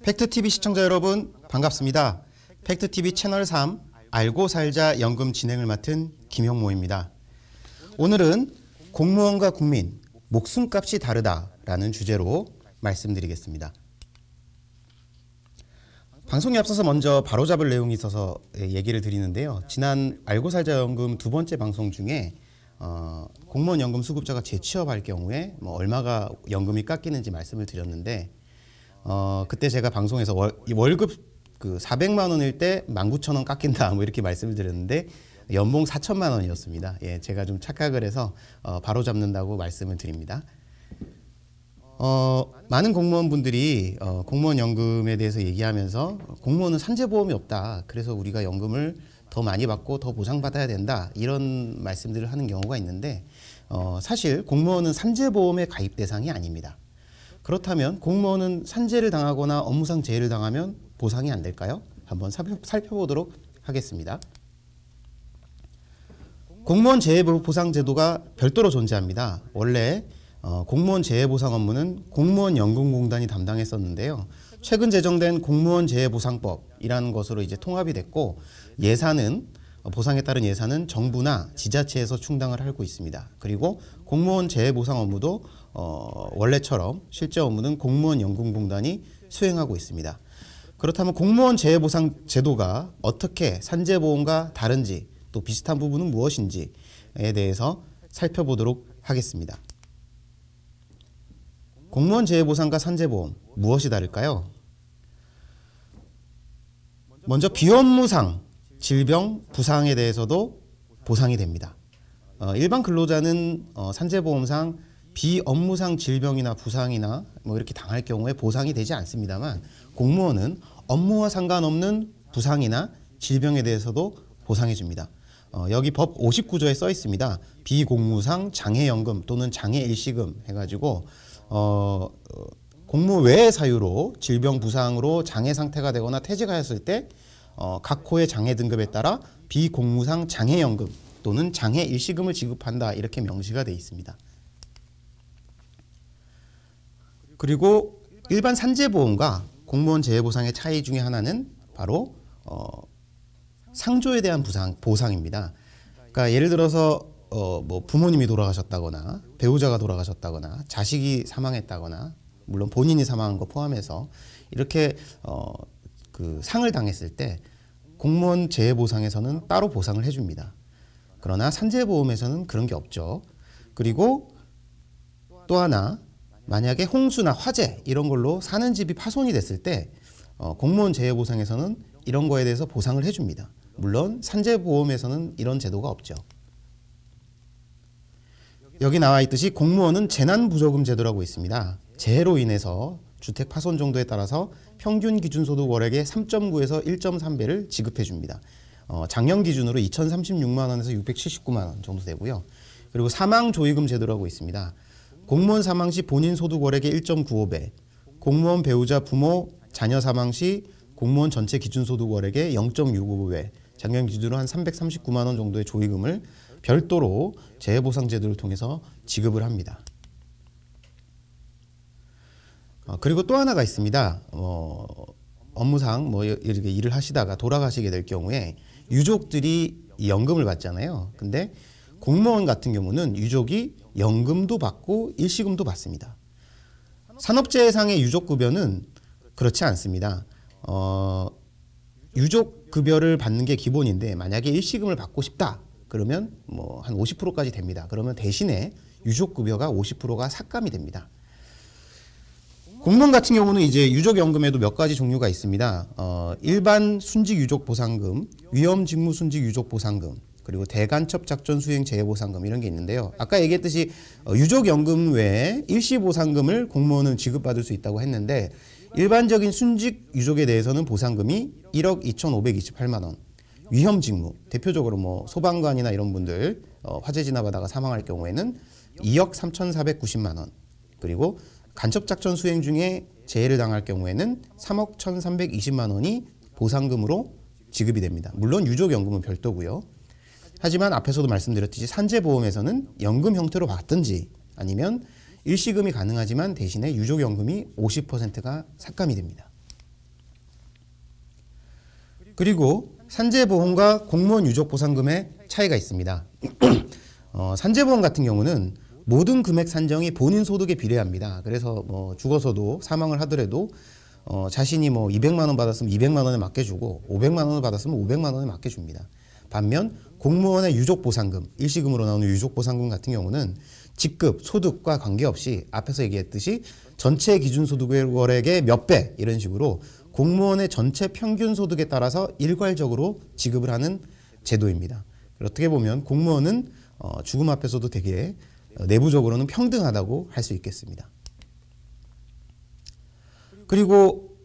팩트TV 시청자 여러분 반갑습니다. 팩트TV 채널 3 알고 살자 연금 진행을 맡은 김형모입니다. 오늘은 공무원과 국민, 목숨값이 다르다라는 주제로 말씀드리겠습니다. 방송에 앞서서 먼저 바로잡을 내용이 있어서 얘기를 드리는데요. 지난 알고 살자 연금 두 번째 방송 중에 공무원 연금 수급자가 재취업할 경우에 얼마가 연금이 깎이는지 말씀을 드렸는데 그때 제가 방송에서 월급 400만 원일 때 19,000원 깎인다 이렇게 말씀을 드렸는데 연봉 4천만 원이었습니다. 예, 제가 좀 착각을 해서 바로 잡는다고 말씀을 드립니다. 많은 공무원분들이 공무원 연금에 대해서 얘기하면서 공무원은 산재보험이 없다. 그래서 우리가 연금을 더 많이 받고 더 보상받아야 된다. 이런 말씀들을 하는 경우가 있는데 사실 공무원은 산재보험의 가입 대상이 아닙니다. 그렇다면 공무원은 산재를 당하거나 업무상 재해를 당하면 보상이 안 될까요? 한번 살펴보도록 하겠습니다. 공무원 재해보상제도가 별도로 존재합니다. 원래 공무원 재해보상 업무는 공무원연금공단이 담당했었는데요. 최근 제정된 공무원 재해보상법이라는 것으로 이제 통합이 됐고 예산은 보상에 따른 예산은 정부나 지자체에서 충당을 하고 있습니다. 그리고 공무원 재해보상 업무도 원래처럼 실제 업무는 공무원연금공단이 수행하고 있습니다. 그렇다면 공무원 재해보상 제도가 어떻게 산재보험과 다른지 또 비슷한 부분은 무엇인지에 대해서 살펴보도록 하겠습니다. 공무원 재해보상과 산재보험 무엇이 다를까요? 먼저 비업무상 질병, 부상에 대해서도 보상이 됩니다. 일반 근로자는 산재보험상 비업무상 질병이나 부상이나 이렇게 당할 경우에 보상이 되지 않습니다만 공무원은 업무와 상관없는 부상이나 질병에 대해서도 보상해 줍니다. 여기 법 59조에 써 있습니다. 비공무상 장해연금 또는 장해일시금 해가지고 공무 외의 사유로 질병, 부상으로 장해 상태가 되거나 퇴직하였을 때 각 호의 장해 등급에 따라 비공무상 장해연금 또는 장해일시금을 지급한다 이렇게 명시가 되어 있습니다. 그리고 일반 산재보험과 공무원 재해보상의 차이 중에 하나는 바로 상조에 대한 보상입니다. 그러니까 예를 들어서 부모님이 돌아가셨다거나 배우자가 돌아가셨다거나 자식이 사망했다거나 물론 본인이 사망한 거 포함해서 이렇게 상을 당했을 때 공무원 재해보상에서는 따로 보상을 해줍니다. 그러나 산재보험에서는 그런 게 없죠. 그리고 또 하나 만약에 홍수나 화재 이런 걸로 사는 집이 파손이 됐을 때 공무원 재해보상에서는 이런 거에 대해서 보상을 해줍니다. 물론 산재보험에서는 이런 제도가 없죠. 여기 나와 있듯이 공무원은 재난부조금 제도라고 있습니다. 재해로 인해서 주택 파손 정도에 따라서 평균 기준소득 월액의 3.9에서 1.3배를 지급해 줍니다. 작년 기준으로 2,036만 원에서 679만 원 정도 되고요. 그리고 사망조의금 제도라고 있습니다. 공무원 사망 시 본인 소득 월액의 1.95배, 공무원 배우자 부모 자녀 사망 시 공무원 전체 기준소득 월액의 0.65배, 작년 기준으로 한 339만 원 정도의 조의금을 별도로 재해보상 제도를 통해서 지급을 합니다. 그리고 또 하나가 있습니다. 업무상 이렇게 일을 하시다가 돌아가시게 될 경우에 유족들이 연금을 받잖아요. 근데 공무원 같은 경우는 유족이 연금도 받고 일시금도 받습니다. 산업재해상의 유족급여는 그렇지 않습니다. 유족급여를 받는 게 기본인데 만약에 일시금을 받고 싶다 그러면 한 50%까지 됩니다. 그러면 대신에 유족급여가 50%가 삭감이 됩니다. 공무원 같은 경우는 이제 유족연금에도 몇 가지 종류가 있습니다. 일반 순직 유족 보상금, 위험 직무 순직 유족 보상금, 그리고 대간첩 작전 수행 재해 보상금 이런 게 있는데요. 아까 얘기했듯이 유족연금 외에 일시 보상금을 공무원은 지급받을 수 있다고 했는데 일반적인 순직 유족에 대해서는 보상금이 1억 2,528만 원, 위험 직무, 대표적으로 소방관이나 이런 분들 화재 지나가다가 사망할 경우에는 2억 3,490만 원, 그리고 간첩작전 수행 중에 재해를 당할 경우에는 3억 1,320만 원이 보상금으로 지급이 됩니다. 물론 유족연금은 별도고요. 하지만 앞에서도 말씀드렸듯이 산재보험에서는 연금 형태로 받든지 아니면 일시금이 가능하지만 대신에 유족연금이 50%가 삭감이 됩니다. 그리고 산재보험과 공무원 유족보상금의 차이가 있습니다. 산재보험 같은 경우는 모든 금액 산정이 본인 소득에 비례합니다. 그래서 뭐 죽어서도 사망을 하더라도 자신이 뭐 200만 원 받았으면 200만 원에 맡겨주고 500만 원을 받았으면 500만 원에 맡겨줍니다. 반면 공무원의 유족보상금, 일시금으로 나오는 유족보상금 같은 경우는 직급, 소득과 관계없이 앞에서 얘기했듯이 전체 기준소득월액의 몇 배 이런 식으로 공무원의 전체 평균 소득에 따라서 일괄적으로 지급을 하는 제도입니다. 어떻게 보면 공무원은 죽음 앞에서도 되게 내부적으로는 평등하다고 할 수 있겠습니다. 그리고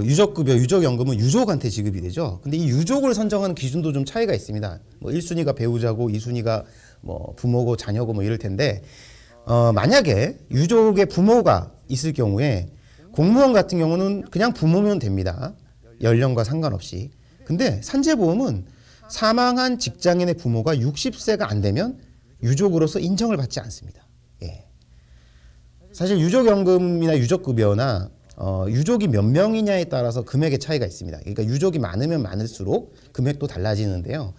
유족급여, 유족연금은 유족한테 지급이 되죠. 근데 이 유족을 선정하는 기준도 좀 차이가 있습니다. 뭐 1순위가 배우자고 2순위가 뭐 부모고 자녀고 뭐 이럴 텐데 만약에 유족의 부모가 있을 경우에 공무원 같은 경우는 그냥 부모면 됩니다. 연령과 상관없이. 근데 산재보험은 사망한 직장인의 부모가 60세가 안 되면 유족으로서 인정을 받지 않습니다. 예. 사실 유족연금이나 유족급여나 유족이 몇 명이냐에 따라서 금액의 차이가 있습니다. 그러니까 유족이 많으면 많을수록 금액도 달라지는데요.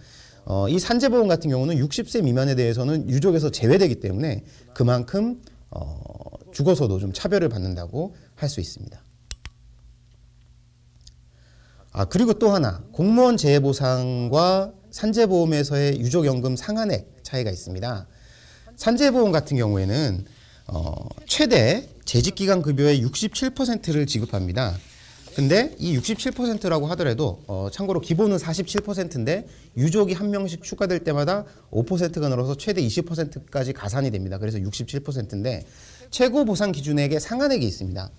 이 산재보험 같은 경우는 60세 미만에 대해서는 유족에서 제외되기 때문에 그만큼 죽어서도 좀 차별을 받는다고 할 수 있습니다. 그리고 또 하나, 공무원 재해보상과 산재보험에서의 유족연금 상한액 차이가 있습니다. 산재보험 같은 경우에는 최대 재직기간 급여의 67%를 지급합니다. 근데 이 67%라고 하더라도 참고로 기본은 47%인데 유족이 한 명씩 추가될 때마다 5%가 늘어서 최대 20%까지 가산이 됩니다. 그래서 67%인데 최고 보상 기준액에 상한액이 있습니다.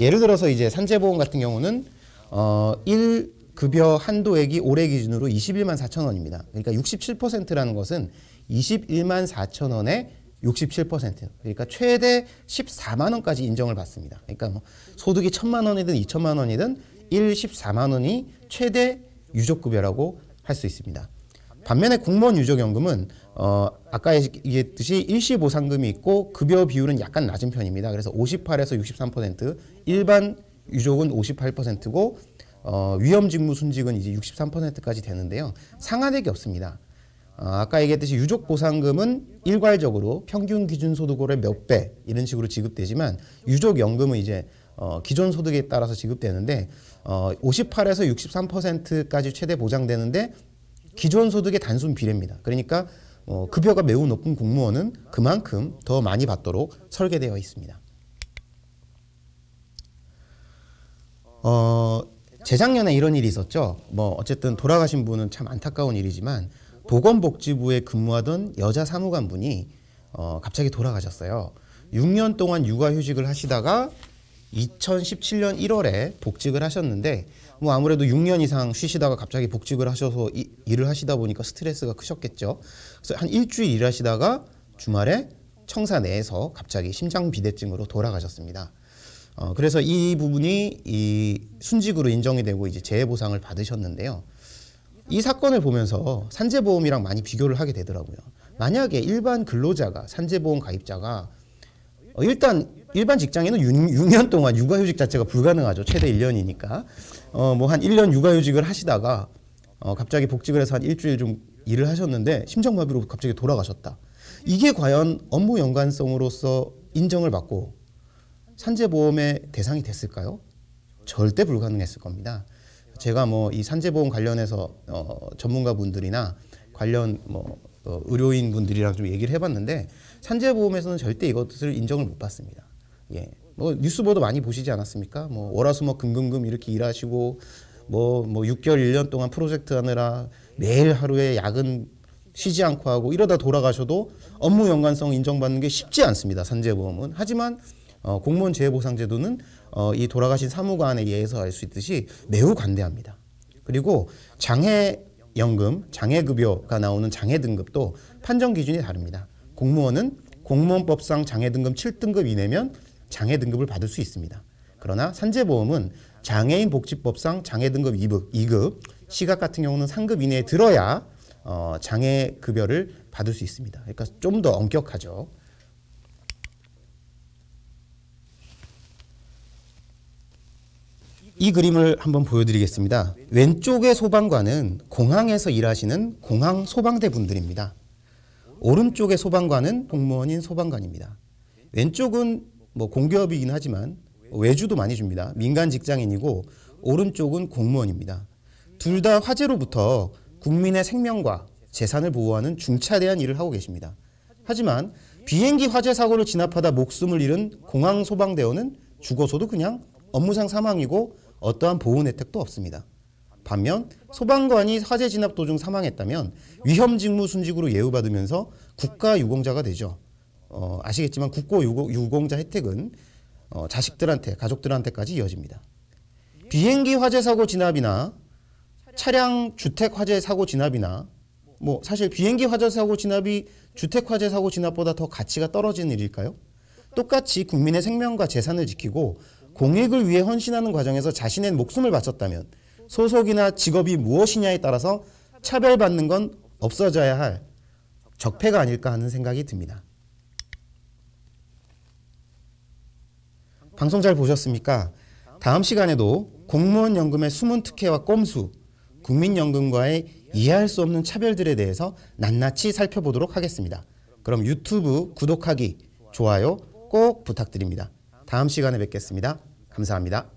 예를 들어서 이제 산재보험 같은 경우는 1급여 한도액이 올해 기준으로 21만 4천 원입니다. 그러니까 67%라는 것은 21만 4천 원에 67%. 그러니까 최대 14만 원까지 인정을 받습니다. 그러니까 뭐 소득이 1,000만 원이든 2,000만 원이든 14만 원이 최대 유족급여라고 할 수 있습니다. 반면에 공무원 유족연금은 아까 얘기했듯이 일시보상금이 있고 급여 비율은 약간 낮은 편입니다. 그래서 58에서 63%, 일반 유족은 58%고 위험직무 순직은 이제 63%까지 되는데요. 상한액이 없습니다. 아까 얘기했듯이 유족보상금은 일괄적으로 평균 기준소득월의 몇 배 이런 식으로 지급되지만 유족연금은 이제 기존 소득에 따라서 지급되는데 58에서 63%까지 최대 보장되는데 기존 소득의 단순 비례입니다. 그러니까 급여가 매우 높은 공무원은 그만큼 더 많이 받도록 설계되어 있습니다. 재작년에 이런 일이 있었죠. 뭐 어쨌든 돌아가신 분은 참 안타까운 일이지만 보건복지부에 근무하던 여자 사무관분이 갑자기 돌아가셨어요. 6년 동안 육아휴직을 하시다가 2017년 1월에 복직을 하셨는데 뭐 아무래도 6년 이상 쉬시다가 갑자기 복직을 하셔서 일을 하시다 보니까 스트레스가 크셨겠죠. 그래서 한 일주일 일하시다가 주말에 청사 내에서 갑자기 심장비대증으로 돌아가셨습니다. 그래서 이 부분이 이 순직으로 인정이 되고 이제 재해보상을 받으셨는데요. 이 사건을 보면서 산재보험이랑 많이 비교를 하게 되더라고요. 만약에 일반 근로자가 산재보험 가입자가 일반 직장인은 6년 동안 육아휴직 자체가 불가능하죠. 최대 1년이니까. 뭐 한 1년 육아휴직을 하시다가 갑자기 복직을 해서 한 일주일 좀 일을 하셨는데 심장마비로 갑자기 돌아가셨다. 이게 과연 업무 연관성으로서 인정을 받고 산재보험의 대상이 됐을까요? 절대 불가능했을 겁니다. 제가 뭐 이 산재보험 관련해서 전문가분들이나 관련 의료인 분들이랑 좀 얘기를 해봤는데 산재보험에서는 절대 이것을 인정을 못 받습니다. 예, 뭐 뉴스 보도 많이 보시지 않았습니까? 뭐 월화수목 금금금 이렇게 일하시고 뭐 6개월 1년 동안 프로젝트 하느라 매일 하루에 야근 쉬지 않고 하고 이러다 돌아가셔도 업무 연관성 인정받는 게 쉽지 않습니다. 산재보험은. 하지만 공무원 재해보상제도는 이 돌아가신 사무관에 의해서 알 수 있듯이 매우 관대합니다. 그리고 장해연금, 장해급여가 나오는 장해등급도 판정 기준이 다릅니다. 공무원은 공무원법상 장해등급 7등급 이내면 장해등급을 받을 수 있습니다. 그러나 산재보험은 장애인 복지법상 장애 등급 2급, 시각 같은 경우는 3급 이내에 들어야 장애 급여를 받을 수 있습니다. 그러니까 좀 더 엄격하죠. 이 그림을 한번 보여드리겠습니다. 왼쪽의 소방관은 공항에서 일하시는 공항 소방대 분들입니다. 오른쪽의 소방관은 공무원인 소방관입니다. 왼쪽은 공기업이긴 하지만 외주도 많이 줍니다. 민간 직장인이고 오른쪽은 공무원입니다. 둘 다 화재로부터 국민의 생명과 재산을 보호하는 중차대한 일을 하고 계십니다. 하지만 비행기 화재 사고를 진압하다 목숨을 잃은 공항 소방대원은 죽어서도 그냥 업무상 사망이고 어떠한 보훈 혜택도 없습니다. 반면 소방관이 화재 진압 도중 사망했다면 위험 직무 순직으로 예우받으면서 국가 유공자가 되죠. 아시겠지만 국가 유공자 혜택은 자식들한테, 가족들한테까지 이어집니다. 비행기 화재 사고 진압이나 차량 주택 화재 사고 진압이나 사실 비행기 화재 사고 진압이 주택 화재 사고 진압보다 더 가치가 떨어지는 일일까요? 똑같이 국민의 생명과 재산을 지키고 공익을 위해 헌신하는 과정에서 자신의 목숨을 바쳤다면 소속이나 직업이 무엇이냐에 따라서 차별받는 건 없어져야 할 적폐가 아닐까 하는 생각이 듭니다. 방송 잘 보셨습니까? 다음 시간에도 공무원 연금의 숨은 특혜와 꼼수, 국민연금과의 이해할 수 없는 차별들에 대해서 낱낱이 살펴보도록 하겠습니다. 그럼 유튜브 구독하기, 좋아요 꼭 부탁드립니다. 다음 시간에 뵙겠습니다. 감사합니다.